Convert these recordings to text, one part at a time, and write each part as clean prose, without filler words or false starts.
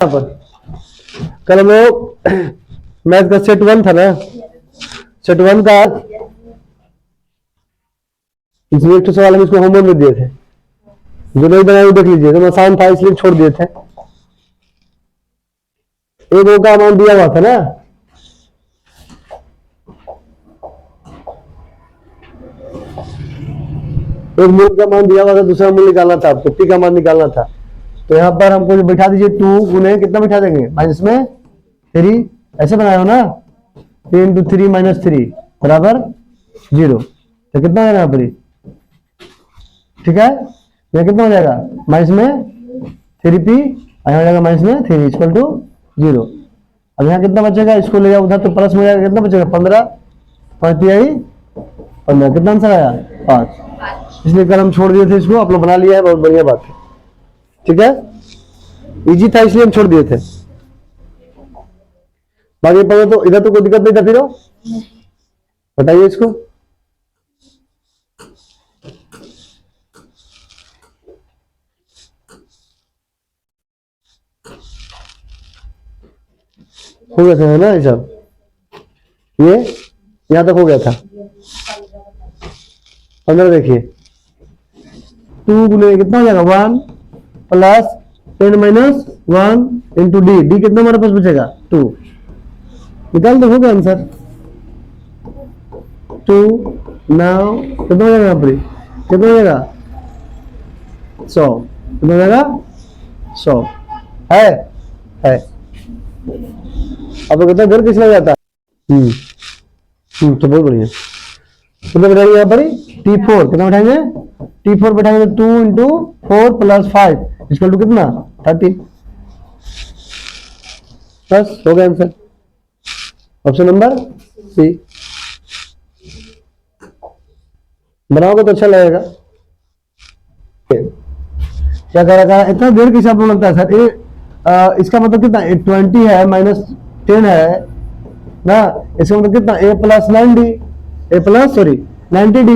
यहाँ पर कल हम लोग मैथ का सेट 1 था ना, सेट 1 का इसमें एक सवाल हम इसको होमवर्क में दिए थे, जो नहीं बनाए वो देख लीजिए, तो आसान था इसलिए छोड़ दिए थे। एक ओ का अमाउंट दिया हुआ था ना, एक मूल का मान दिया हुआ था, दूसरा मूल निकालना था आपको, पी का मान निकालना था। तो यहाँ पर हमको जो बैठा दीजिए 2 गुने कितना बैठा देंगे माइनस में 3, ऐसे बनाया हो ना, 3 इंटू 3 माइनस 3 बराबर 0। तो कितना हो जाएगा यहाँ पर, ठीक है, यह कितना हो जाएगा माइनस में 3p, यहाँ हो जाएगा माइनस में 3 इक्वल टू 0। अब यहाँ कितना बचेगा, इसको ले जाओ उधर तो प्लस में जाएगा, कितना बचेगा 15, 5 आई 15, कितना आंसर आया 5। इसलिए कल हम छोड़ दिए थे इसको, आप लोग बना लिया है, बहुत बढ़िया बात है, ठीक है, इजी था इसलिए हम छोड़ दिए थे। बाकी पढ़ो तो इधर तो कोई दिक्कत नहीं था, फिर बताइए इसको। हो गया था है ना, ये सब ये यहां तक हो गया था। 15 देखिए 2 गुने कितना हो जाएगा 1 plus 10 minus 1 into D, D कितना हमारे पास बचेगा 2, निकाल दो, हो गया आंसर 2। नाउ कितना हो जाएगा यहाँ पर, कितना हो जाएगा 100, कितना हो जाएगा 100 है। अब कितना घर किसने जाता, तो बहुत बढ़िया। कितना बैठाएंगे यहाँ पर T4, कितना बैठाएंगे T4 बैठाएंगे 2 इंटू 4 प्लस 5 इक्वल टू कितना 30, बस हो गया आंसर, ऑप्शन नंबर सी। बनाओगे तो अच्छा लगेगा। क्या कह रहा है, इतना देर किस आप लोग लगता है सर, इसका मतलब कितना 20 है माइनस 10 है ना, इसका मतलब कितना a plus 9d, a plus sorry 90d,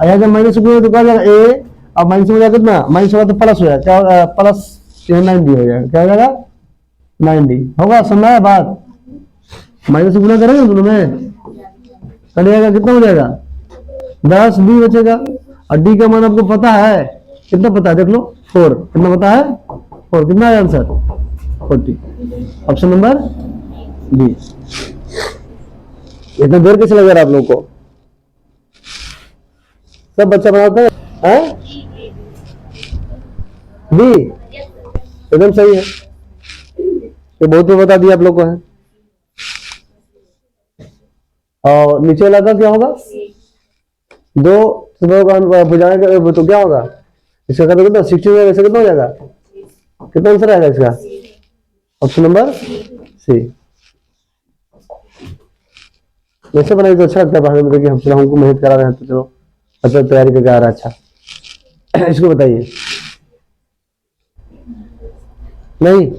अगर माइनस तो क्या हो जाएगा a, अब माइनस हो जाएगा कितना, माइनस होगा तो प्लस हो जाएगा, क्या होगा प्लस 90 हो जाएगा, क्या हो जाएगा 90 होगा, समझा है बात, माइनस गुना करेंगे दोनों में, कट जाएगा कितना हो जाएगा 10 b बचेगा, और d का मान आपको पता है, कितना पता है देख लो 4, कितना पता है 4, कितना है आंसर 40, ऑप्शन नंबर बी। इतना देर कैसे लग रहा है आप लोग को, सब बच्चा बनाते हैं बी, एकदम सही है, ये बहुत ही बता दिया आप लोग को है। और नीचे वाला का क्या होगा 2 बुझाने का तो क्या होगा, इसका कहते कितना 60 ऐसे कितना हो जाएगा, कितना आंसर आएगा इसका, ऑप्शन नंबर सी। ऐसे बनाई तो अच्छा लगता है पढ़ने में कि हम चलो हमको मेहनत करा रहे हैं तो चलो अच्छा तैयारी करके आ रहा है, अच्छा इसको बताइए, नहीं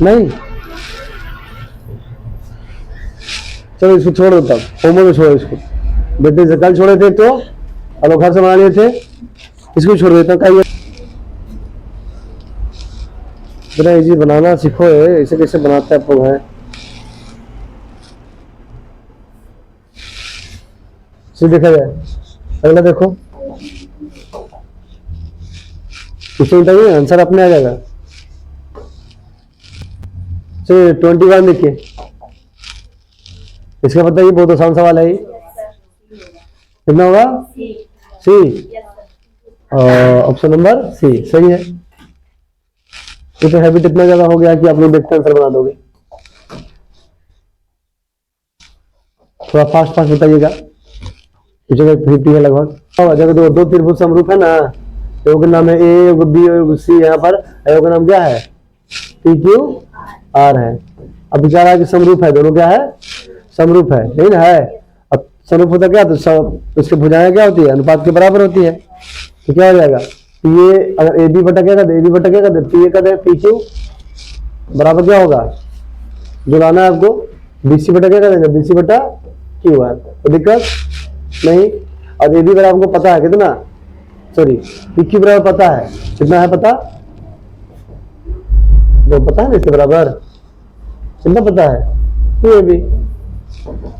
नहीं चलो इसको छोड़ दो, तब होमवर्क छोड़ो इसको, बेटे से कल छोड़े थे तो अब घर से बना लिए थे, इसको छोड़ देता हूँ, इतना इजी बनाना सीखो है, इसे कैसे बनाते हैं आप लोग हैं, देखा जाए अगला देखो, इसमें बताइए आंसर अपने आ जाएगा। चलिए 21 देखिए, इसका बताइए बहुत आसान सवाल है, कितना होगा सी, ऑप्शन नंबर सी सही है। तो हैबिट इतना ज्यादा हो गया कि आप लोग देखते आंसर बना दोगे, थोड़ा फास्ट फास्ट बताइएगा, जगह 50 है लगभग, जगह दो त्रिभुज समरूप है ना, एक नाम है ए, बी, सी, यहाँ पर एक नाम क्या है पी क्यू आर है। अब बेचारा कि समरूप है, दोनों क्या है समरूप है, नहीं ना है, अब समरूप होता क्या, तो उसकी भुजाएं क्या होती है अनुपात के बराबर होती है, तो क्या हो जाएगा ये, अगर ए बी बटा क्या कर, ए बी बटा क्या कर, पी ए कर पी क्यू बराबर क्या होगा, जो लाना है आपको बीसी बटा क्या कर देंगे, बीसी बटा क्यू आर, तो दिक्कत नहीं। और ए बी बराबर हमको पता है कितना सॉरी PQ बराबर पता है, कितना है पता, जो पता है ना इसके बराबर, कितना पता है 2AB,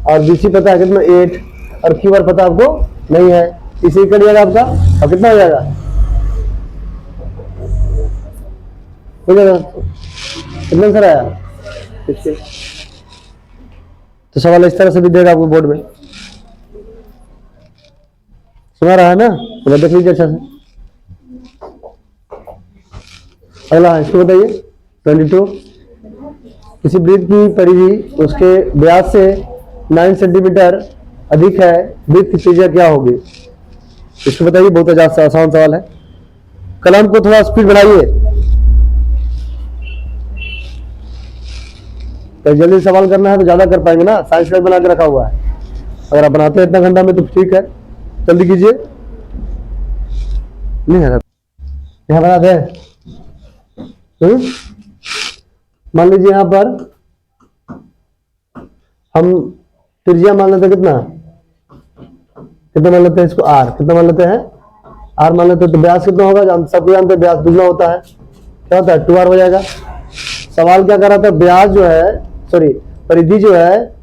और BC पता है कितना 8, और QR पता आपको नहीं है, इसे कर जाएगा आपका, और कितना हो जाएगा, हो जाएगा कितना आंसर आया 16। तो सवाल इस तरह से भी देगा आपको बोर्ड में, सुना रहा है ना, तो देख लीजिए अच्छा से। अगला है, इसको बताइए 22, किसी वृत्त की परिधि उसके व्यास से 9 सेंटीमीटर अधिक है, वृत्त की त्रिज्या क्या होगी, इसको बताइए। बहुत आसान सवाल है, कलम को थोड़ा स्पीड बढ़ाइए, तो जल्दी सवाल करना है तो ज्यादा कर पाएंगे ना, साइंस का बना के रखा हुआ है, अगर आप बनाते हैं इतना घंटा में तो ठीक है, जल्दी कीजिए। नहीं है यहाँ बना दे, मान लीजिए यहाँ पर हम त्रिज्या मान लेते हैं, कितना मान लेते हैं इसको R, कितना मान लेते हैं R मान लेते हैं, तो व्यास कितना होगा, सबको जानते हैं व्यास दुगना होता है, क्या होता है 2R हो जाएगा। सवाल क्या कर रहा था, व्यास जो है, सॉरी परिधि जो है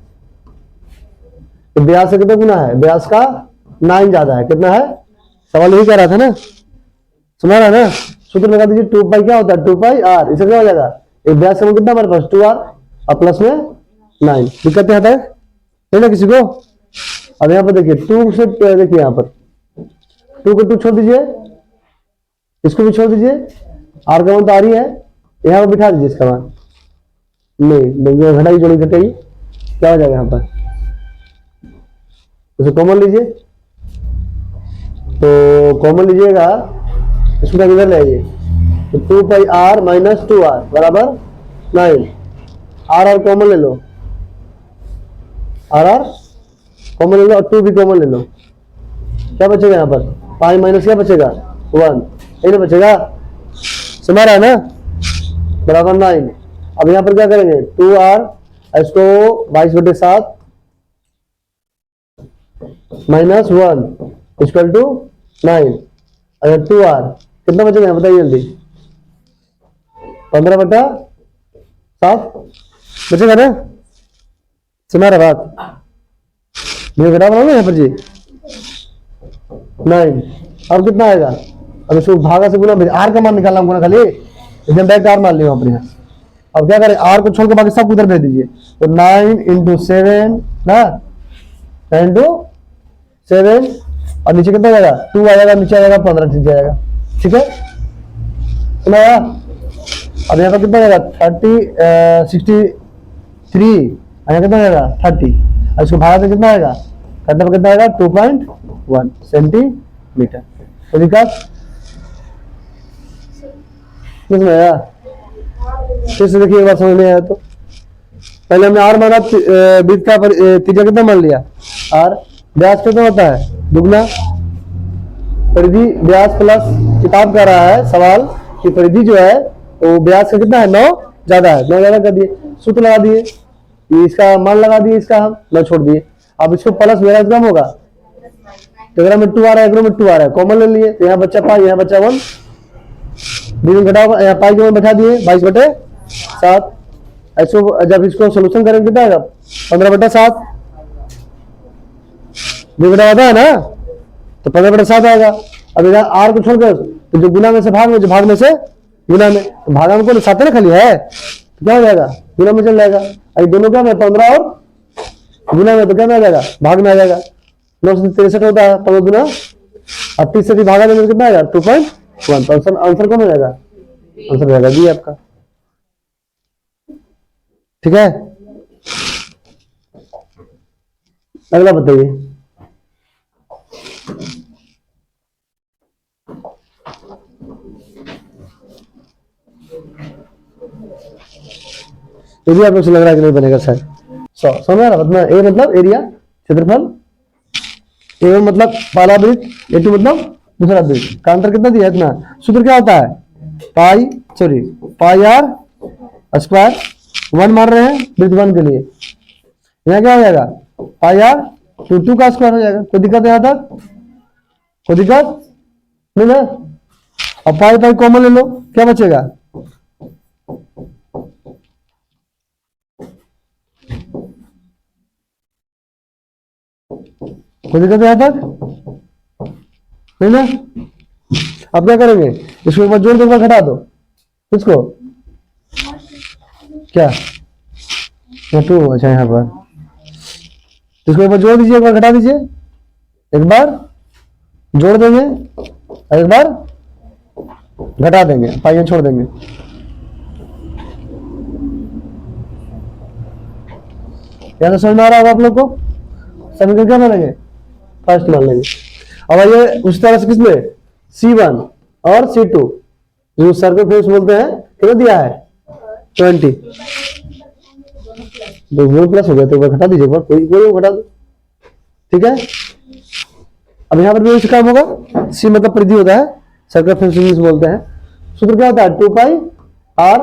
व्यास से कितना गुना है, व्यास का 9 ज्यादा है, कितना है, सवाल यही कह रहा था ना, सुना रहा ना, सूत्र लगा दीजिए 2 पाई क्या होता है 2 पाई R, इसे क्या हो जाएगा, एक व्यास का कितना हमारे पास 2R और प्लस में 9, दिक्कत आता है ना किसी को। अब यहाँ पर देखिए 2 से, देखिए यहाँ पर 2 को 2 छोड़ दीजिए, इसको भी छोड़ दीजिए, R का मान तो R ही है, यहाँ पर बिठा दीजिए इसका मान, नहीं घटाई जोड़ी घटाई क्या हो जाएगा, यहाँ पर उसे कॉमन लीजिए, तो कॉमन लीजिएगा, इसको क्या किधर ले आइए, तो 2 पाई R माइनस 2R बराबर 9, R कॉमन ले लो, R कॉमन ले लो और 2 भी कॉमन ले लो, क्या बचेगा यहाँ पर, पाई माइनस क्या बचेगा 1, यही बचेगा, समझ रहा है ना, बराबर 9। अब यहाँ पर क्या करेंगे 2R, इसको 22/7 माइनस 1 इक्वल टू 9, अगर 2R कितना बचेगा बताइए जल्दी, 15/7 बचेगा ना, सुना रहा बात, ये घटा बनाओगे यहाँ पर जी 9, अब कितना आएगा, अब इसको भागा से गुना, R का मान निकालना गुना खाली, एकदम डायरेक्ट R मान लिया अपने यहाँ। अब क्या करें, R को छोड़ के बाकी सब उधर दे दीजिए, तो 9 × 7 ना, 9 × 7 और नीचे कितना जाएगा 2 आ जाएगा, नीचे आ जाएगा 15, ठीक जाएगा, ठीक है सुना। अब यहाँ पर कितना जाएगा 63, यहाँ कितना जाएगा 30, और इसको भागा से कितना आएगा, करने पर कितना आएगा 2.1 सेंटीमीटर। तो विकास किसमें आया, फिर से देखिए एक बार समझ में आया तो, पहले हमने R माना, वृत्त का त्रिज्या कितना मान लिया R, व्यास कितना होता है दुगना, परिधि व्यास प्लस, किताब कह रहा है सवाल कि परिधि जो है वो व्यास का कितना है 9 ज्यादा है, 9 ज्यादा कर दिए, सूत्र लगा दिए, इसका मान लगा दिए, इसका हम 9 छोड़ दिए, अब इसको प्लस मेरा कम होगा, तो अगर में 2 आ रहा है, में 2 आ रहा है, कॉमन ले लिए, तो यहाँ बच्चा पाई, यहाँ बच्चा 1, घटाओ, यहाँ पाई को बैठा दिए 22/7, ऐसे जब इसको सोल्यूशन करेंगे कितना आएगा 15/7, जो घटा होता है ना, तो 15/7 आएगा। अब इधर R को छोड़कर तो जो गुना में से भाग में, जो भाग में से गुना में, तो भागा में को साथ ना खाली है, तो क्या हो जाएगा गुना में चल जाएगा, अभी दोनों क्या में 15 और गुना में, तो क्या में आ जाएगा भाग में आ जाएगा, 9 से 63 होता है 15 गुना, अब 30 से भी भागा देंगे कितना आएगा 2.1, तो आंसर कौन हो जाएगा, आंसर रहेगा बी आपका, ठीक है। अगला बताइए, ये भी आपको लग रहा है कि नहीं बनेगा शायद, समझ रहा मतलब, ए मतलब एरिया क्षेत्रफल, ए मतलब पहला वृत्त, A2 मतलब दूसरा वृत्त का अंतर कितना दिया इतना, सूत्र क्या होता है पाई R स्क्वायर, 1 मार रहे हैं वृत्त 1 के लिए, यहाँ क्या हो जाएगा पाई R 2 का स्क्वायर हो जाएगा, कोई दिक्कत यहाँ तक, कोई दिक्कत नहीं ना। अब पाई पाई कॉमन ले लो, क्या बचेगा? कोई दिक्कत है यहां तक? नहीं ना। अब क्या करेंगे, इसको एक बार जोड़ दो, एक बार घटा दो। किसको? क्या? टू, अच्छा यहाँ पर इसको एक बार जोड़ दीजिए, एक बार घटा दीजिए, एक बार जोड़ देंगे, एक बार घटा देंगे, पाइयां छोड़ देंगे। यहाँ तो समझ में आ रहा होगा आप लोग को? समीकरण क्या मानेंगे? फर्स्ट मान लेंगे। अब आइए उस तरह से किसमें, C1 और C2 जो सर्कमफ्रेंस बोलते हैं, कितना दिया है? 20। दो प्लस हो गया, तो घटा दीजिए, कोई कोई घटा दो, ठीक है। अब यहाँ पर भी उसी काम होगा। सी मतलब परिधि होता है, सर्कमफ्रेंस बोलते हैं। सूत्र क्या होता है? 2 पाई r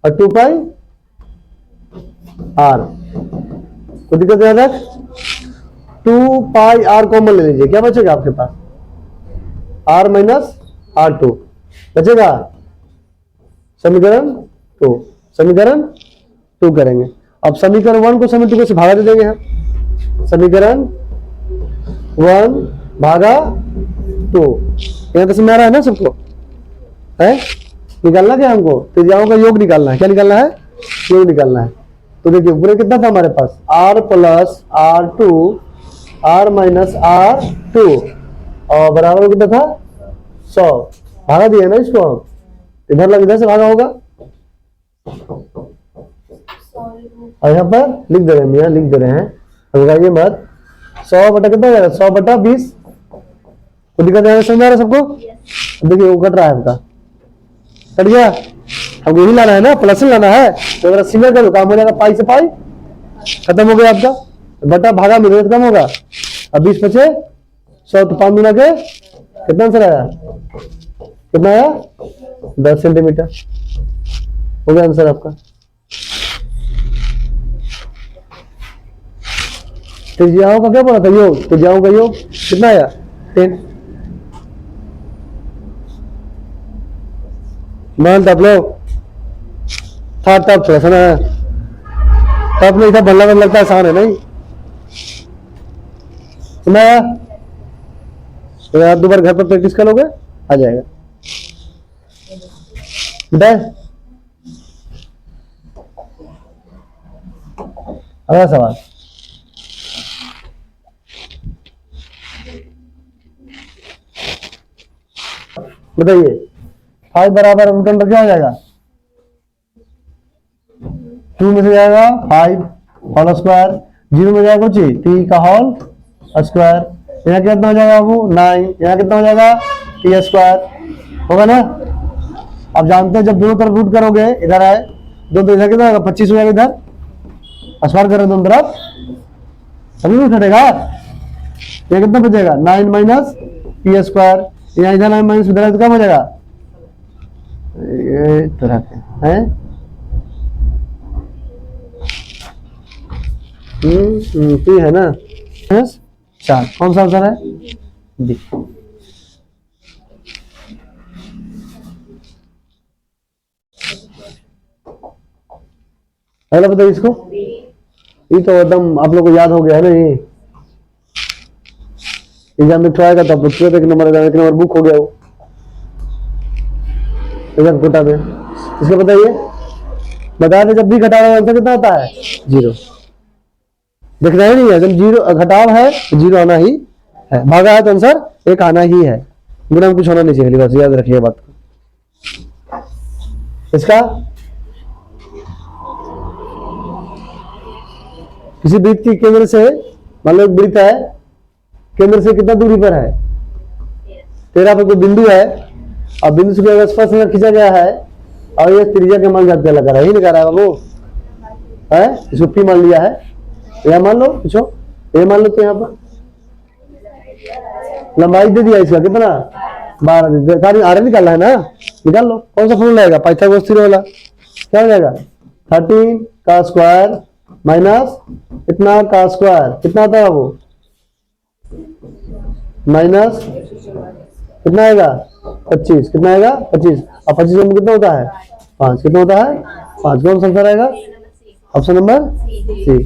और 2 पाई r। कोई दिक्कत याद रख, 2 पाई r कॉमन ले लीजिए, क्या बचेगा आपके पास? r माइनस R2 बचेगा। समीकरण 2, समीकरण 2 करेंगे। अब समीकरण 1 को समीकरण 2 से भागा दे देंगे हम। समीकरण 1 भागा 2, यहां तो समझ आ रहा है ना सबको? है निकालना क्या हमको? त्रिज्याओं का योग निकालना है। क्या निकालना है? योग निकालना है। तो देखिए पूरे कितना था हमारे पास? r plus R2 r minus R2 और बराबर में कितना था? 100। भागा दिया ना इसको, इधर लग, इधर से भागा होगा। और यहाँ पर लिख दे रहे हैं, यहाँ लिख दे रहे हैं, लगाइए मत। 100 बटा कितना हो जाएगा? 100 बटा 20। तो दिक्कत है, समझ आ रहा है सबको? देखिए वो कट रहा है आपका, कट गया। अब यही लाना है ना, प्लस लाना है, तो अगर सिंगल करो काम हो जाएगा, पाई से पाई खत्म हो गया आपका, बटा भागा में कम होगा। अब 20 बचे 100, तो 5 गुना के कितना आंसर आया? कितना आया? 10 सेंटीमीटर हो गया आंसर आपका। त्रिज्याओं का क्या बोला था? योग। त्रिज्याओं का योग कितना आया? 10। मान आप लोग था तब थोड़ा सा ना, तब नहीं था, बल्ला बल्ला लगता आसान है नहीं? सुना? तो आप दोबारा घर पर प्रैक्टिस करोगे, आ जाएगा बेटा। अगला सवाल बताइए। 5 बराबर रूट अंडर क्या हो जाएगा? 2 में से जाएगा 5 होल स्क्वायर, 0 में जाएगा कुछ 3 का होल स्क्वायर। यहाँ कितना हो जाएगा बाबू? 9। यहाँ कितना हो जाएगा? t स्क्वायर होगा ना। अब जानते हैं जब दोनों तरफ रूट करोगे, इधर आए दो, तो इधर कितना होगा? 25 हो जाएगा। इधर स्क्वायर करें दोनों तरफ, सभी रूट हटेगा। ये कितना बचेगा? 9 माइनस t स्क्वायर। यहाँ इधर 9 माइनस इधर, तो कम हो जाएगा ये तरह के हैं। टी है ना, 4। कौन सा आंसर है? डी। अगला बताइए इसको। ये तो एकदम आप लोग को याद हो गया है ना, ये एग्जाम में ट्राई था, एक नंबर बुक हो गया वो एग्जाम कोटा में। इसको बताइए, बता दें जब भी घटाव आंसर कितना आता है? 0। देखना ही नहीं है, जब 0 घटाव है तो 0 आना ही है, भागा है तो आंसर 1 आना ही है, गुना में कुछ होना नहीं चाहिए, बस याद रखिए बात को। इसका किसी वृत्त की केंद्र से, मान लो एक वृत्त है, केंद्र से कितना दूरी पर है? 13 पर कोई बिंदु है, और बिंदु से अगर स्पर्श खींचा गया है, और ये त्रिज्या के मान ज्ञात लगा रहा है, ही लगा रहा है वो है, इसको पी मान लिया है। यह मान लो, पूछो ये मान लो, तो यहाँ पर लंबाई दे दिया इसका कितना? 12। आर निकालना है ना, निकाल लो। कौन सा फॉर्मूला आएगा? पाइथागोरस थ्योरम वाला। क्या हो जाएगा? 13 का स्क्वायर माइनस इतना का स्क्वायर, कितना आता है वो? माइनस कितना आएगा? 25 कितना आएगा 25। अब 25 में कितना होता है 5, कितना होता है 5। कौन सा आंसर आएगा ऑप्शन नंबर सी।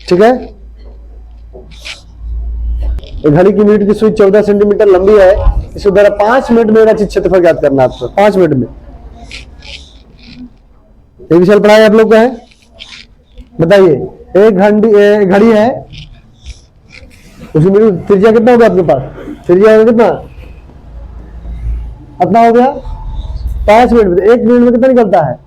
ठीक है। एक घड़ी की मिनट की सुई 14 सेंटीमीटर लंबी है, इसके द्वारा 5 मिनट में क्षेत्रफल ज्ञात करना है आपको। 5 मिनट में एक विषय पढ़ाया आप लोग का है। बताइए एक घड़ी है, उसकी मिनट त्रिज्या कितना होगा आपके पास, त्रिज्या होगा कितना, कितना हो गया 5 मिनट में। 1 मिनट में कितना निकलता है,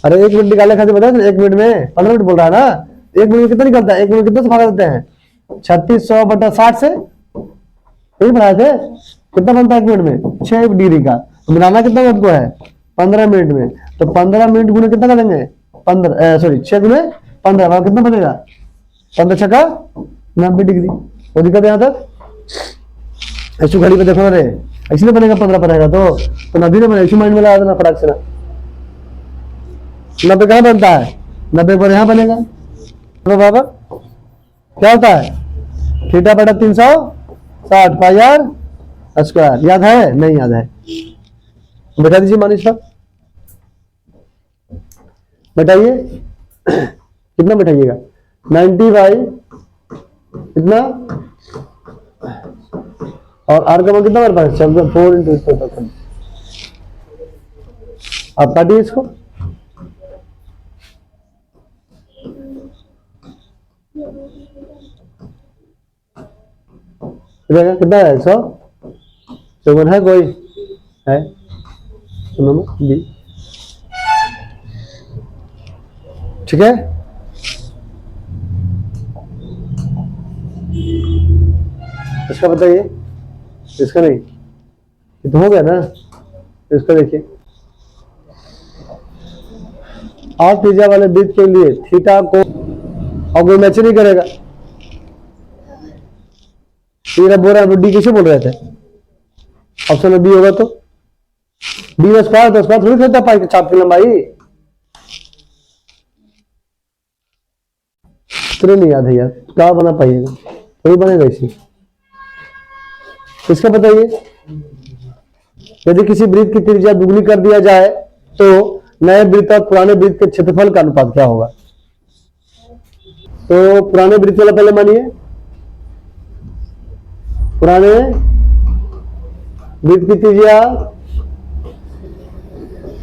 अरे 1 मिनट निकालने खाते बता 1 मिनट में 15 मिनट बोल रहा है ना। 1 मिनट में कितना निकलता है, 1 मिनट कितना से भागा देते हैं 3600/60 से, यही पढ़ाए थे। कितना बनता है 1 मिनट में 6 डिग्री का। तो मिलाना कितना मिनट को है 15 मिनट में। तो 15 मिनट गुने कितना कर देंगे 6 गुने 15 कितना बनेगा 15 छक्का 90 डिग्री। वो दिक्कत है यहाँ तक। ऐसी घड़ी पे देखो ना रे, इसलिए बनेगा 15 बनेगा तो 90 नहीं बनेगा। इसी माइंड में लगा देना फटाक से ना। 90 कहाँ बनता है, 90 पर यहाँ बनेगा। तो बाबा क्या होता है θ/360 पाई आर स्क्वायर। याद है नहीं याद है, बैठा दीजिए मानिश साहब, बैठाइए। कितना बैठाइएगा 90 बाई कितना, और आर का मान कितना हमारे पास 4 आप काटिए इसको। कितना है 154 है, कोई है सुनो बी। ठीक है। इसका बताइए, इसका नहीं, ये तो हो गया ना। इसका देखिए, और त्रिज्या वाले वृत्त के लिए थीटा को और कोई मैच नहीं करेगा। ये बोल रहा है डी कैसे बोल रहे थे, ऑप्शन में बी होगा तो डी में स्क्वायर, तो स्क्वायर थोड़ी करता पाई चाप की लंबाई। इतने नहीं याद है यार, क्या बना पाइएगा, थोड़ी बनेगा इसी। इसका बताइए, यदि किसी वृत्त की त्रिज्या दुगनी कर दिया जाए तो नए वृत्त और पुराने वृत्त के क्षेत्रफल का अनुपात क्या होगा। तो पुराने वृत्त वाला पहले मानिए, पुराने वृत्त की त्रिज्या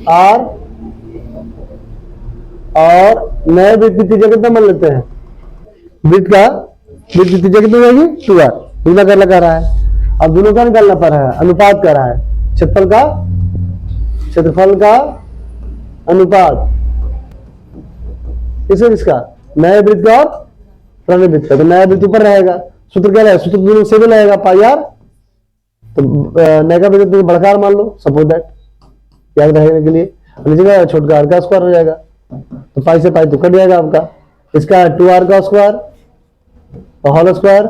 आर और नए वृत्त की त्रिज्या कितना मान लेते हैं, वृत्त की त्रिज्या कितनी होगी 2r। दूना कर लगा रहा है, अब दोनों का निकालना पड़ रहा है, अनुपात कर रहा है, क्षेत्रफल का अनुपात किसका, नए वृत्त का और पुराने वृत्त का। तो नया वृत्त ऊपर रहेगा, सूत्र क्या रहेगा, सूत्र दोनों से भी रहेगा पाई आर। तो नए का वृत्त बड़कार मान लो, सपोज दैट, याद रहने के लिए। नीचे का छोटा आर का स्क्वायर हो जाएगा, तो पाई से पाई तो कट जाएगा आपका। इसका 2r का स्क्वायर होल स्क्वायर,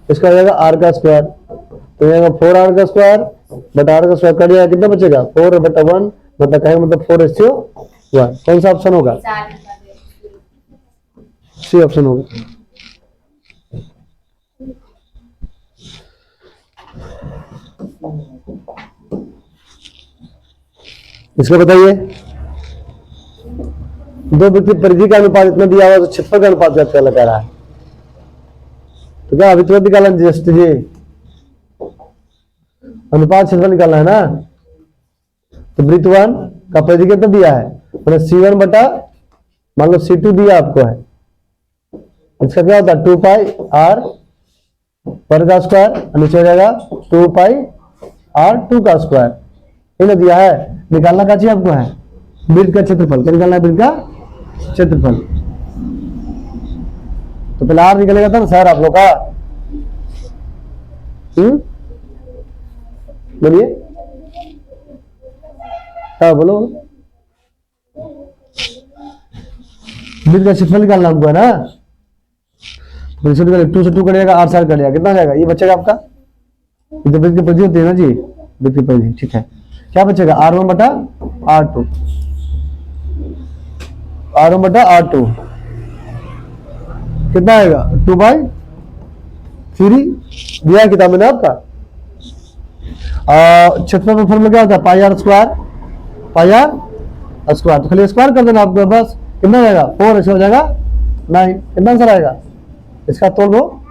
इसका हो जाएगा r का स्क्वायर, तो जाएगा 4r का स्क्वायर बटा r का स्क्वायर कट जाएगा। कितना बचेगा 4/1 मतलब कहेंगे मतलब 4:1। कौन सा ऑप्शन होगा, सी ऑप्शन होगा। इसको बताइए, दो व्यक्ति परिधि का अनुपात इतना दिया हुआ तो क्षेत्रफल का अनुपात क्या लगा रहा है। तो क्या अभी तुरंत निकालना जस्ट जी, अनुपात क्षेत्रफल निकालना है ना। तो वृत्त 1 का परिधि कितना दिया है, मतलब C1 बटा मान लो C2 दिया आपको है। इसका क्या होता है 2 पाई r पर का स्क्वायर, नीचे हो जाएगा 2 पाई r2 का स्क्वायर। ये ना दिया है, निकालना क्या चाहिए आपको है वृत्त का क्षेत्रफल। क्या निकालना है, वृत्त का क्षेत्रफल। तो पहले r निकलेगा था ना सर आप लोग का। बोलिए क्या बोलो, वृत्त का क्षेत्रफल निकालना हमको है ना। 2 से 2 कटेगा, r साइड कटेगा, कितना जाएगा ये बचेगा आपका, ये वृत्त की परिधि होती है ना जी, वृत्त की परिधि। ठीक है, क्या बचेगा r1 बटा r2, r1 बटा r2 कितना आएगा 2/3। 3 दिया है किताब में ना आपका। क्षेत्रफल का फॉर्मूला क्या होता है, pi r square, pi r square. तो खाली स्क्वायर कर देना आपको बस। कितना जाएगा 4, ऐसे हो जाएगा 9। कितना आंसर आएगा इसका, तोल लो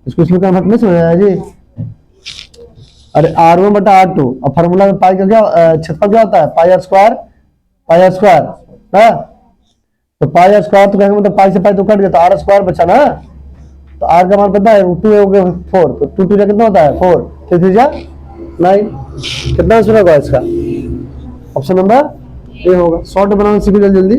इसको, इसमें कन्वर्ट नहीं समझ आया जी। अरे R1 बटा R2, अब फॉर्मूला में पाई का क्या क्षेत्रफल क्या होता है, pi r square, pi r square है। तो पाई आर स्क्वायर तो कहेंगे मतलब पाई से पाई तो कट गया, तो आर स्क्वायर बचा ना। तो आर का मान पता है 2 हो गया 4, तो 2 2 कितना होता है 4, 3 3 जा 9। कितना आंसर होगा इसका, ऑप्शन नंबर ए होगा। शॉर्ट बनाना सीखो जल्दी जल्दी।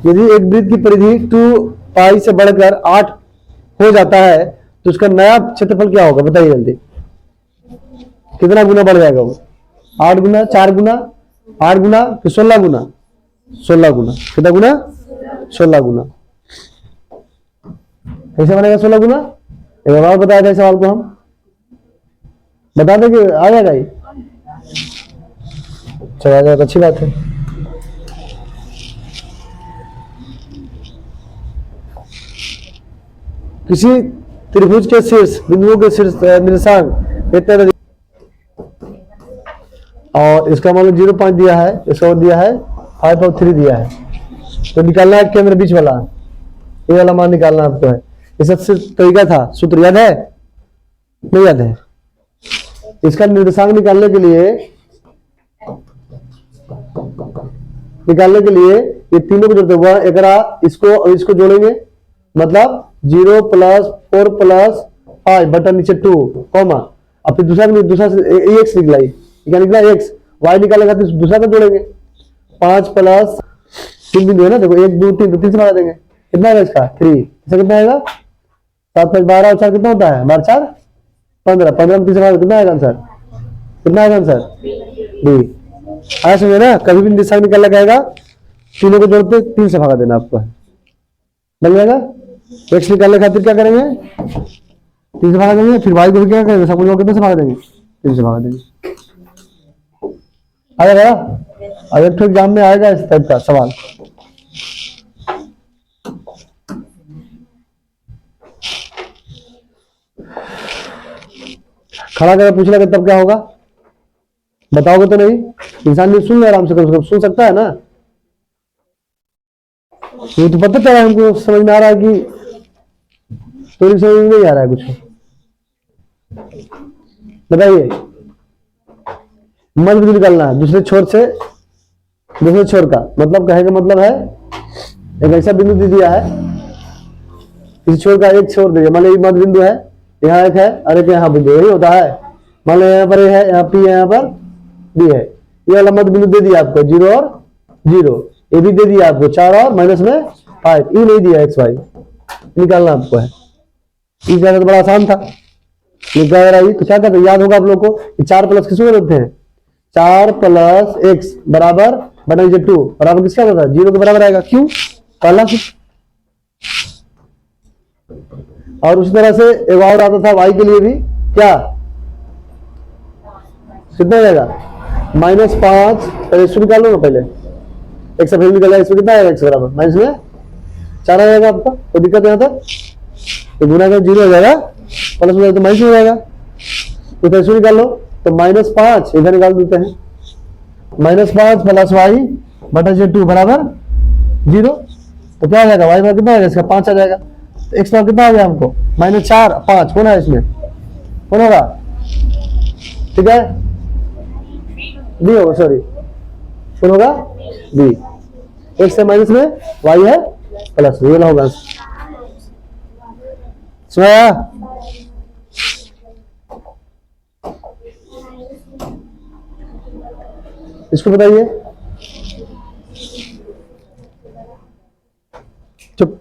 यदि एक वृत्त की परिधि 2 पाई से बढ़कर 8 हो जाता है तो उसका नया क्षेत्रफल क्या होगा, बताइए जल्दी। कितना गुना बढ़ जाएगा वो, 8 गुना, 4 गुना, 8 गुना, फिर 16 गुना, 16 गुना। कितना गुना, 16 गुना। कैसे बनेगा 16 गुना, एक और बताया था सवाल को, हम बता दें कि आ जाएगा ये, चला जाएगा, अच्छी बात है। किसी त्रिभुज के शीर्ष बिंदुओं के शीर्ष निर्देशांक इतने, और इसका मान लो 0.5 दिया है, इसका और दिया है 5 और 3 दिया है। तो निकालना है केंद्र बीच वाला, ये वाला मान निकालना आपको है। ये सबसे तरीका था, सूत्र याद है, नहीं याद है? इसका निर्देशांक निकालने के लिए ये तीनों को जोड़ते हुए एकरा इसको और इसको जोड़ेंगे, मतलब 0 + 4 + 5 बटा नीचे 2 कॉमा, अब फिर दूसरा से x निकला, क्या निकला x, y निकालेगा तो दूसरा का जोड़ेंगे। 5 + 3 बिंदु है ना, देखो 1 2 3, तो 3 से भाग देंगे। कितना आएगा इसका 3, इसका कितना आएगा 7 5 12 और 4 कितना होता है 12 4 15, 15 में 3 से भाग कितना आएगा आंसर, कितना आएगा आंसर बी। आया समझे ना, कभी भी निर्देशांक निकाल लगाएगा तीनों को जोड़ते 3 से भागा देना आपको, बन जाएगा। x निकालने खातिर क्या करेंगे 3 से भागा देंगे, फिर y को भी क्या करेंगे, सब लोग कितने से भागा देंगे 3 से भागा देंगे। आ जाएगा, अगर एक एग्जाम में आएगा इस टाइप का सवाल। खड़ा करके पूछ लगे तब क्या होगा, बताओगे तो नहीं, इंसान भी सुन ले आराम से, कम सुन सकता है ना। ये तो पता चला हमको, समझ में आ रहा है कि तो समझ में नहीं आ रहा है कुछ, बताइए। मध्य बिंदु निकालना है दूसरे छोर से, दूसरे छोर का मतलब कहेगा मतलब है एक ऐसा बिंदु दे दिया है, इस छोर का एक छोर दे दिया, मान लो मध्य बिंदु है, यहाँ एक है और एक यहाँ बिंदु, यही होता है। मान लो यहाँ पर ए है, यहाँ पी है, यहाँ पर बी है, ये वाला मध्य बिंदु दे दिया आपको 0 और 0, ये भी दे दिया आपको 4 और -5, ये नहीं दिया x y, निकालना आपको है। इस जगह तो बड़ा आसान था, निकाल रहा है तो क्या करते याद होगा आप लोग को, 4 प्लस किसको देते हैं, 4 + x बराबर बटा 2 बराबर किसका होता है 0 के बराबर आएगा, क्यों पहला। और उसी तरह से एक और आता था y के लिए भी, क्या कितना जाएगा -5, पहले इसको निकाल लो ना, पहले x से निकाला, इसमें कितना आएगा x बराबर माइनस में 4 आ जाएगा आपका, कोई दिक्कत यहाँ तक, तो गुना का 0 हो जाएगा, प्लस में तो माइनस हो जाएगा, तो पैसे निकाल लो, तो -5 इधर निकाल देते हैं, -5 + y बटा 2 बराबर 0, तो क्या आ जाएगा y बराबर कितना आएगा इसका 5 आ जाएगा, तो x बराबर कितना आ गया हमको -4 5, कौन है इसमें, कौन होगा, ठीक है बी होगा, सॉरी कौन होगा बी, x है माइनस में y है प्लस, ये वाला होगा। सुनाया, इसको बताइए, चुप,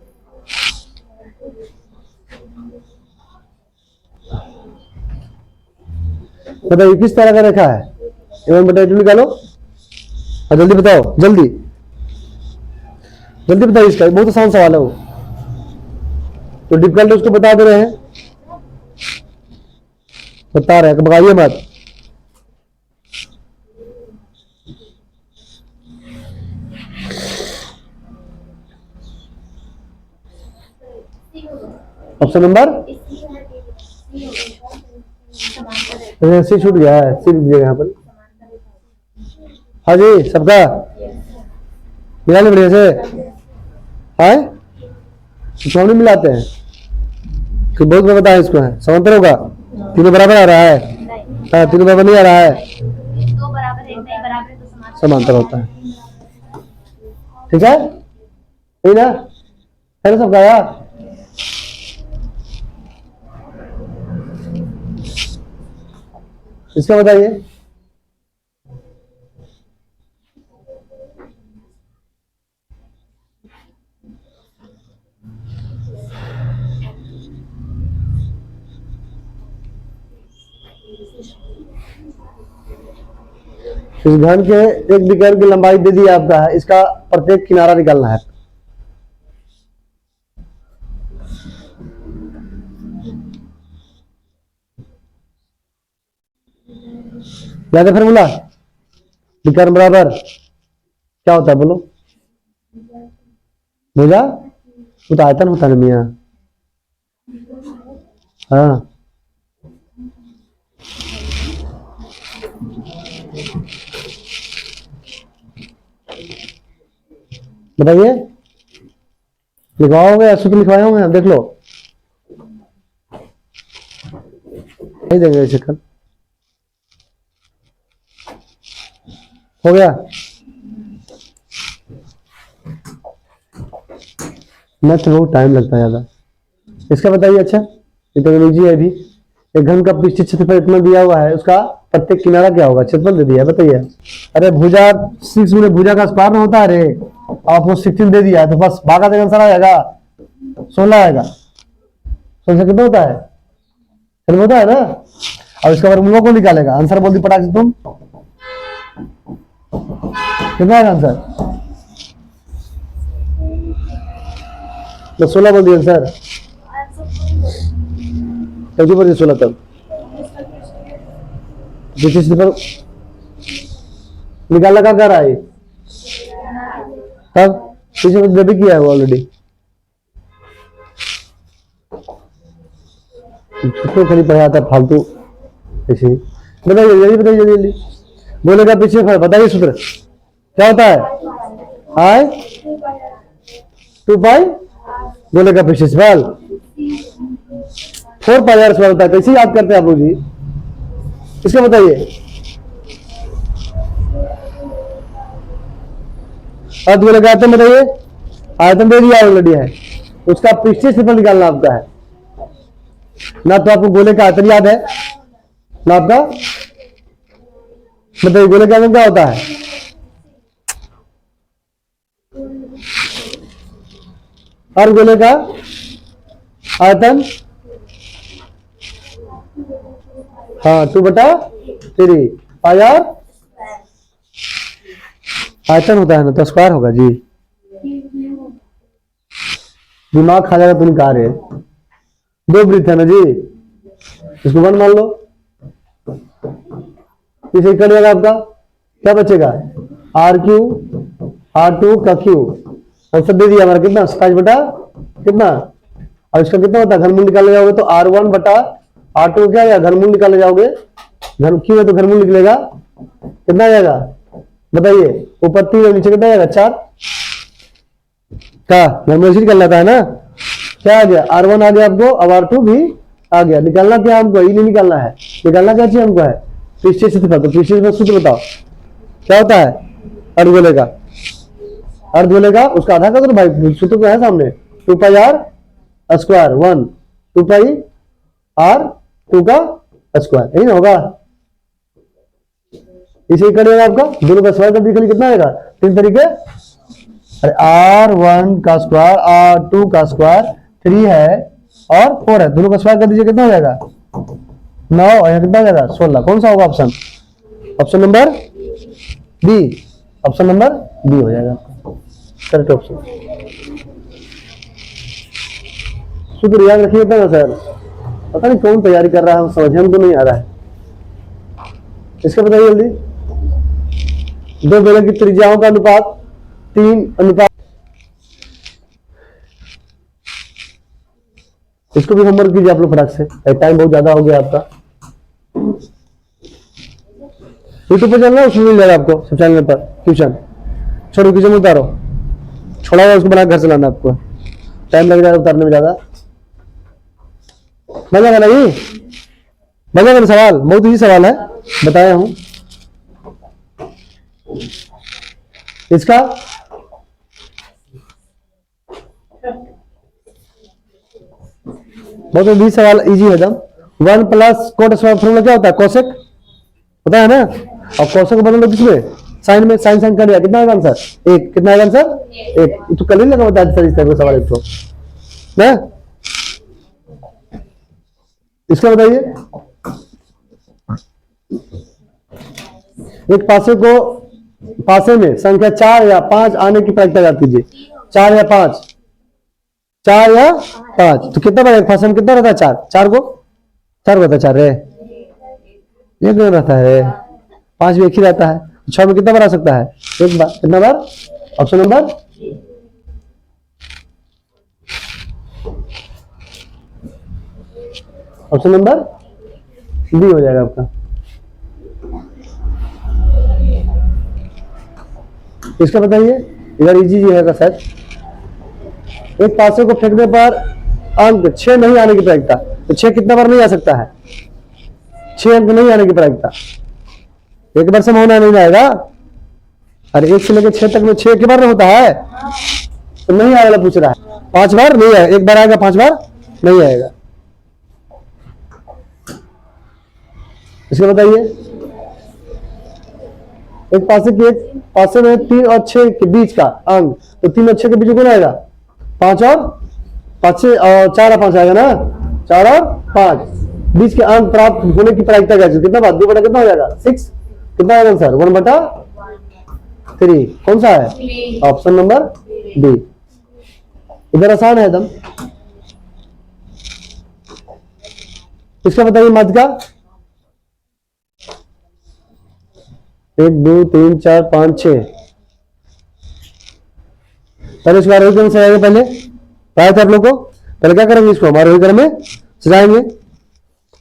बताइए किस तरह का रेखा है, 1/2 निकालो और जल्दी बताओ, जल्दी जल्दी बताइए, इसका बहुत आसान सवाल है वो, तो डिफिकल्ट उसको बता दे रहे हैं, बता रहे हैं, बताइए मत। ऑप्शन नंबर सी छूट गया है, सी दीजिएगा यहाँ पर। हाँ जी सबका मिला नहीं बढ़िया से, है क्यों नहीं मिलाते हैं? तो बहुत बार बताया इसको है, समांतर होगा, तीनों बराबर आ रहा है, हाँ तीनों बराबर नहीं आ रहा है, दो बराबर एक नहीं बराबर तो समांतर होता है। ठीक है, ठीक ना, है ना सबका यार? इसका बताइए। इस घन के एक विकर्ण की लंबाई दे दी आपका है, इसका प्रत्येक किनारा निकालना है। याद है फॉर्मूला? विकर्ण बराबर क्या होता है बोलो? भुजा, वो तो आयतन होता है ना मियाँ। हाँ बताइए, लिखवाए होंगे या सूत्र लिखवाए होंगे, देख लो, नहीं देंगे चक्कर। हो गया, नेक्स्ट बहुत टाइम लगता है ज्यादा। इसका बताइए। अच्छा इजी है अभी। एक घन का पृष्ठीय क्षेत्रफल इतना दिया हुआ है, उसका प्रत्येक किनारा क्या होगा? क्षेत्रफल दे दिया है, बताइए। अरे भुजा 6 में भुजा का स्क्वायर में होता है, अरे आपको 16 दे दिया है तो बस भागा देगा, आंसर आ जाएगा 16 आएगा। 16 कितना होता है? फिर होता है ना। अब इसका वर्गमूल को निकालेगा, आंसर बोल दी पटाख से तुम, कितना आएगा आंसर? तो 16 बोल दिया आंसर, कैसे बोल दिया 16 तब? निकालना का कर रहा है तब, पीछे कुछ दे भी किया है वो ऑलरेडी। छुट्टो खाली पढ़ा था फालतू ऐसे ही। बताइए जल्दी, बताइए जल्दी जल्दी। बोलेगा पीछे फल, बताइए सूत्र क्या होता है? आई 2 पाई बोलेगा पीछे फल 4 पाई आर स्क्वायर होता है। कैसे याद करते हैं आप लोग जी? इसका बताइए। अर्थ बोलेगा आयतन, बताइए। आयतन दे दिया ऑलरेडी है, उसका पृष्ठीय क्षेत्रफल निकालना आपका है ना। तो आपको गोले का आयतन याद है ना आपका? बताइए गोले का आयतन क्या होता है? और गोले का आयतन हाँ 2/3 पाई आर आयतन होता है ना, तो स्क्वायर होगा जी। दिमाग खा जाएगा तुम, कहा रहे 2 वृत्त है ना जी, इसको 1 मान लो। इसे कर देगा आपका क्या बचेगा? RQ R2 का Q आंसर दे दिया हमारा कितना? 27 बटा कितना? और इसका कितना होता है? घनमूल निकालने जाओगे तो R1 बटा R2 क्या आएगा? घनमूल निकालने जाओगे, घन Q है तो घनमूल निकलेगा, कितना आ जाएगा बताइए? ऊपर 3 और नीचे कितना आएगा? 4 का घनमूल निकल जाता है ना। क्या आ गया? R1 आ गया आपको, अब R2 भी आ गया। निकालना क्या हमको? ये नहीं निकालना है, निकालना क्या चाहिए हमको है? पृष्ठीय क्षेत्रफल। तो पृष्ठीय क्षेत्रफल सूत्र बताओ क्या होता है? अर्धगोले का, अर्धगोले का उसका आधा का तो भाई सूत्र तो है सामने, 2 पाई आर स्क्वायर 1 2 पाई आर 2 का स्क्वायर, यही ना होगा। इसे करेगा आपका, दोनों का स्क्वायर कर दिया, कितना आएगा? 3 तरीके। अरे R1 का स्क्वायर R2 का स्क्वायर 3 है और 4 है, दोनों का स्क्वायर कर दीजिए, कितना हो जाएगा? 9 और यहाँ कितना हो जाएगा? 16। कौन सा होगा option? Option number B, option number B हो जाएगा करेक्ट ऑप्शन। सूत्र याद रखिए ना सर, पता नहीं कौन तैयारी कर रहा है, समझ हमको नहीं आ रहा है। इसका बताइए जल्दी। 2 बेलन की त्रिज्याओं का अनुपात 3 अनुपात इसको भी होमवर्क कीजिए आप लोग फटाक से, टाइम बहुत ज्यादा हो गया आपका। यूट्यूब पे चलना, उसमें मिल जाएगा आपको सब चैनल पर ट्यूशन। छोड़ो किचन में उतारो, छोड़ा हुआ उसको बना घर से लाना, आपको टाइम लग जाएगा उतारने में ज्यादा। बनेगा नहीं, बनेगा ना सवाल, बहुत इजी सवाल है, बताया हूं। इसका बहुत इजी सवाल, इजी है एकदम। 1 प्लस कोट स्क्वायर फॉर्मूला क्या होता है? कोसेक पता है ना। और कोसेक को बदल दो किसमें? साइन में। साइन साइन कर लिया, कितना आएगा आंसर? 1। कितना आएगा आंसर? 1। तो कर ही लगा बता सर, इस तरह का सवाल एक तो ना। इसका बताइए, एक पासे में संख्या 4 या 5 आने की प्रायिकता याद कीजिए। 4 या 5, 4 या 5, तो कितना बनेगा? पासे में कितना रहता है? 4। 4 को 4 रहता है, 4 रे एक रहता है, 5 भी एक ही रहता है। 6 में कितना बार आ सकता है? एक बार। कितना बार? ऑप्शन नंबर बी हो जाएगा आपका। इसका बताइए, इधर इजी है शायद। एक पासे को फेंकने पर अंक 6 नहीं आने की प्रायिकता, तो 6 कितना बार नहीं आ सकता है? 6 अंक नहीं आने की प्रायिकता, एक बार से होना नहीं आएगा। अरे 1 से लेकर 6 तक में 6 के बार होता है, तो नहीं आएगा, पूछ रहा है। 5 बार नहीं आएगा, एक बार आएगा, 5 बार नहीं आएगा। इसको बताइए, एक पासे में 3 और 6 के बीच का अंक, तो 3 और 6 के बीच कौन आएगा? 5 और 5 और 4 और 5 आएगा ना। 4 और 5 बीच के अंक प्राप्त होने की प्रायिकता क्या है? कितना बार? 2 बटा कितना हो जाएगा? 6। कितना आएगा आंसर? 1/3। कौन सा है? Option number B. इधर आसान है एकदम। इसका बताइए मध्य का। 1 2 3 4 5 6। पहले इसको आरोही क्रम सजाएंगे। पहले आया था आप लोग को, पहले क्या करेंगे? इसको हम आरोही क्रम में सजाएंगे।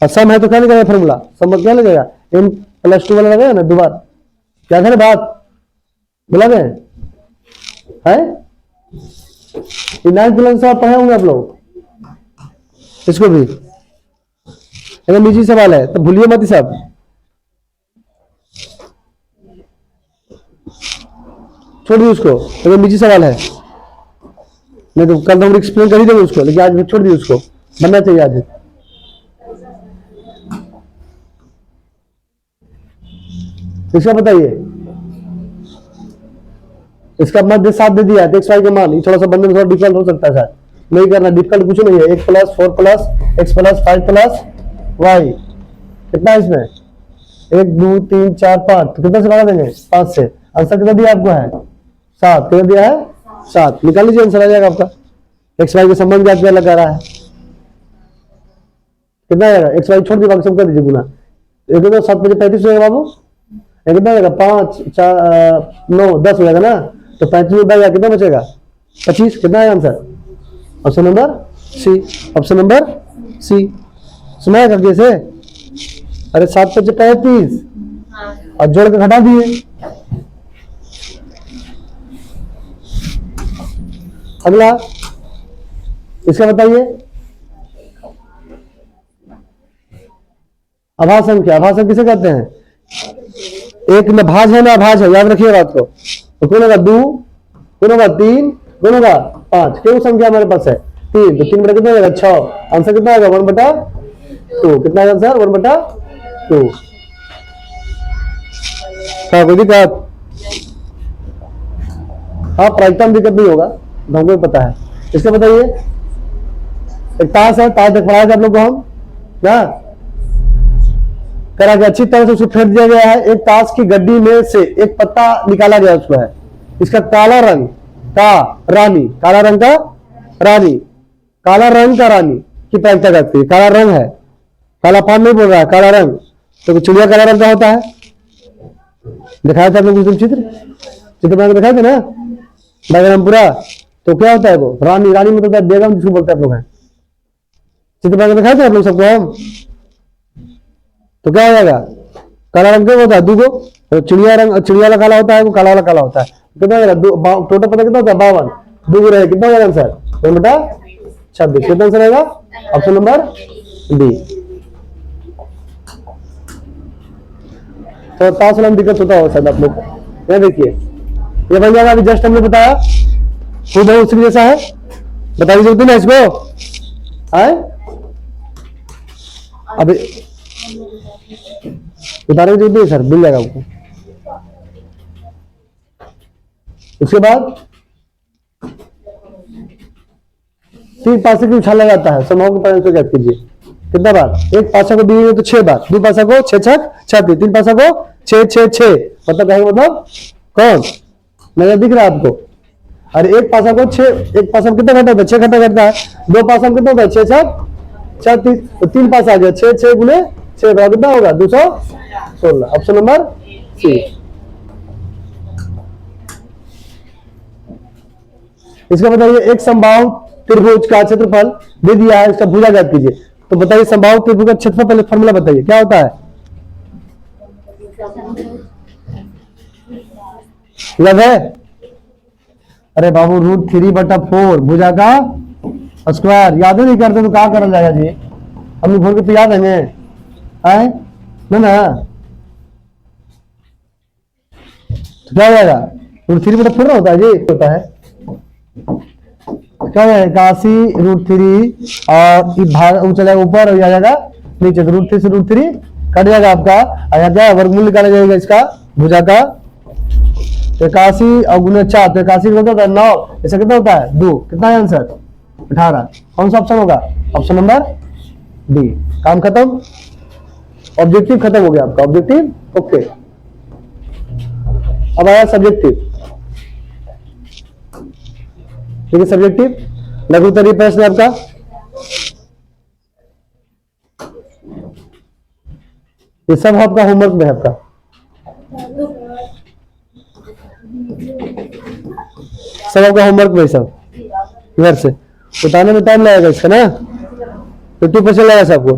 और सम है तो क्या लगेगा फॉर्मूला? सम क्या लगेगा? m+2 वाला लगेगा ना, दोबारा। क्या था ना बात बोला गए है? 9th क्लास से पढ़े होंगे आप लोग, इसको भी एकदम इजी सवाल है, तो भूलिए मत सब। छोड़िए उसको, एकदम इजी सवाल है। नहीं तो कल हम एक्सप्लेन कर ही देंगे उसको, लेकिन आज छोड़ दिए उसको, बनना चाहिए आज। इसका बताइए, इसका मध्य 7 दे दिया है, एक्स वाई का मान। थोड़ा सा बनने में थोड़ा डिफिकल्ट हो सकता है सर, नहीं करना, डिफिकल्ट कुछ नहीं है। 1 + 4 + x + 5 + y कितना है इसमें? 1 2 3 4 5, तो कितना से भागा देंगे? 5 से। आंसर कितना दिया आपको है? 7। कितना दिया है? 7। निकाल लीजिए, आंसर आ जाएगा आपका। एक्स वाई के संबंध ज्ञात लगा रहा है, कितना आएगा? एक्स वाई छोड़ दिए, बाकी सब कर दीजिए गुना। 1 2 7 5 35 हो जाएगा बाबू। कितना हो जाएगा? 5 4 9 10 हो जाएगा ना, तो 35 में बचेगा, कितना बचेगा? 25। कितना है answer? Option number C. Option number C. सुनाएगा कैसे? अरे 7 × 5 = 35 और जोड़ के घटा दिए। अगला इसका बताइए, अभाज्य संख्या। अभाज्य संख्या किसे कहते हैं? एक में भाज है ना अभाज्य है, याद रखिए बात को। तो कौन होगा? 2, कौन होगा? 3, कौन होगा? 5। क्यों संख्या हमारे पास है? 3, तो 3 बटा कितना होगा? 6। आंसर कितना होगा? 1/2। कितना है आंसर? 1/2। क्या कोई दिक्कत? हाँ, प्रायिकता में दिक्कत नहीं होगा, हमको पता है। इसका बताइए, एक ताश है, ताश देख पढ़ाया था आप लोग को हम क्या करा गया? अच्छी तरह से उसको फेंक दिया गया है। एक ताश की गड्डी में से एक पत्ता निकाला गया, उसको है। इसका काला रंग का रानी, काला रंग का रानी, काला रंग का रानी की प्रायिकता करती है। काला रंग है, काला पान नहीं बोल रहा है, काला रंग। तो चिड़िया काला रंग का होता है, दिखाया था आपने कुछ दिन चित्र बना के दिखाए थे ना डायग्राम पूरा। तो क्या होता है वो? रानी। रानी मतलब बेगम जिसको बोलते हैं आप लोग हैं। चित्र बना के दिखाए थे आप लोग सबको हम। तो क्या हो जाएगा, काला रंग क्या होता है, दो को, तो चिड़िया रंग, चिड़िया वाला काला होता है, वो काला वाला काला होता है। कितना हो जाएगा, टोटल पता कितना होता है, 52, दो को रहेगा, कितना हो जाएगा आंसर, 2/26। कितना आंसर आएगा, ऑप्शन नंबर डी। तो पांच वाला में दिक्कत होता हो शायद आप लोग। ये देखिए, ये बन जाएगा, अभी जस्ट हमने बताया, खुद है उसी जैसा है, बता दीजिए होती ना इसको, है अभी उतारने की जरूरत नहीं सर, मिल जाएगा आपको। उसके बाद 3 पासे की उछाला जाता है, समूह के परिणाम से ज्ञात कीजिए। कितना बार, एक पासा को दिए तो 6 बार, 2 पासा को 6 छक 36, 3 पासा को 6 6 6, मतलब कहेंगे मतलब कौन, नजर दिख रहा है आपको। अरे एक पासा को 6, एक पासा में कितना घंटा होता है, 6 घंटा घटता है। 2 पासा में कितना होता है, 6 छक 36, तो 3 पासा आ गया, 6 6 गुने 6 कितना होगा, 216। Option number C. इसका बताइए, एक समबाहु त्रिभुज का क्षेत्रफल दे दिया है, इसका भुजा ज्ञात कीजिए। तो बताइए समबाहु त्रिभुज का क्षेत्रफल, पहले फॉर्मूला बताइए क्या होता है, याद है, अरे बाबू √3/4 भुजा का स्क्वायर, याद नहीं करते तो क्या करल जाएगा जी, हम लोग भूल के तो याद है आए ना, तो क्या हो जाएगा, √3/4 ना होता है जी, होता है क्या है, 81 √3 और भाग चला ऊपर और आ जाएगा नीचे, तो √3 से √3 कट जाएगा आपका, और यहाँ क्या वर्गमूल निकाला जाएगा इसका भुजा का, 81 और गुना 4, तो 81 होता है 9, ऐसा कितना होता है 2, कितना है आंसर 18। कौन सा ऑप्शन होगा, ऑप्शन नंबर डी। काम खत्म, ऑब्जेक्टिव खत्म हो गया आपका, ऑब्जेक्टिव ओके। अब आया सब्जेक्टिव, ठीक है, सब्जेक्टिव लघु उत्तरीय प्रश्न आपका, ये सब आपका होमवर्क में है आपका, सब आपका होमवर्क में, सब घर से उतारने में टाइम लगेगा इसका ना, 50% लगेगा सबको,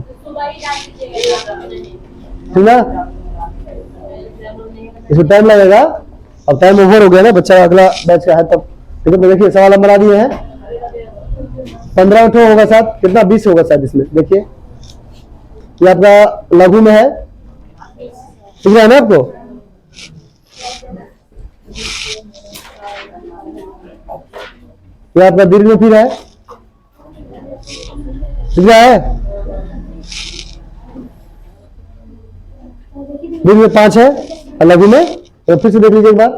ठीक ना, इसमें टाइम लगेगा। अब टाइम ओवर हो गया ना, बच्चा अगला बैच का है तब, लेकिन तो देखिए सवाल हम बना दिए हैं, 15 उठो होगा साथ, कितना 20 होगा शायद इसमें, देखिए ये आपका लघु में है, ठीक है ना आपको, ये आपका दीर्घ में फिर है, ठीक है, दीर्घ में 5 है और लघु में, तो फिर से देख लीजिए एक बार,